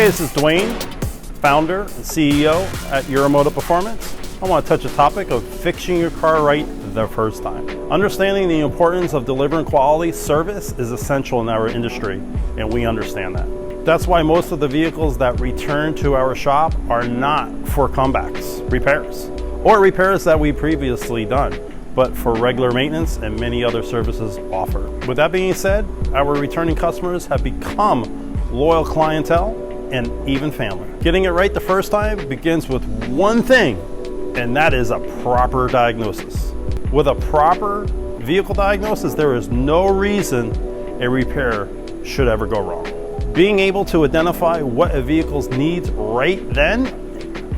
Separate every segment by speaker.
Speaker 1: Hey, this is Dwayne, founder and CEO at Euromotive Performance. I want to touch the topic of fixing your car right the first time. Understanding the importance of delivering quality service is essential in our industry, and we understand that. That's why most of the vehicles that return to our shop are not for comebacks, repairs, or repairs that we previously done, but for regular maintenance and many other services offered. With that being said, our returning customers have become loyal clientele and even family. Getting it right the first time begins with one thing, and that is a proper diagnosis. With a proper vehicle diagnosis, there is no reason a repair should ever go wrong. Being able to identify what a vehicle's needs right then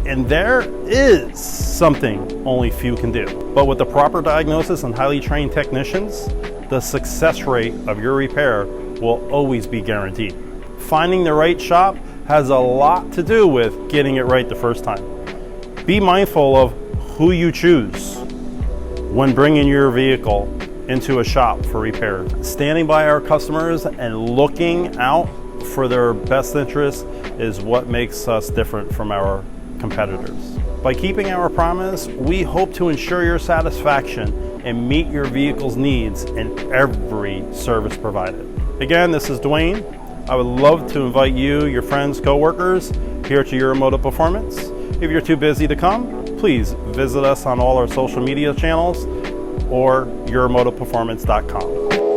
Speaker 1: and there is something only few can do. But with the proper diagnosis and highly trained technicians, the success rate of your repair will always be guaranteed. Finding the right shop has a lot to do with getting it right the first time. Be mindful of who you choose when bringing your vehicle into a shop for repair. Standing by our customers and looking out for their best interests is what makes us different from our competitors. By keeping our promise, we hope to ensure your satisfaction and meet your vehicle's needs in every service provided. Again, this is Dwayne. I would love to invite you, your friends, co-workers here to Euromotive Performance. If you're too busy to come, please visit us on all our social media channels or euromotiveperformance.com.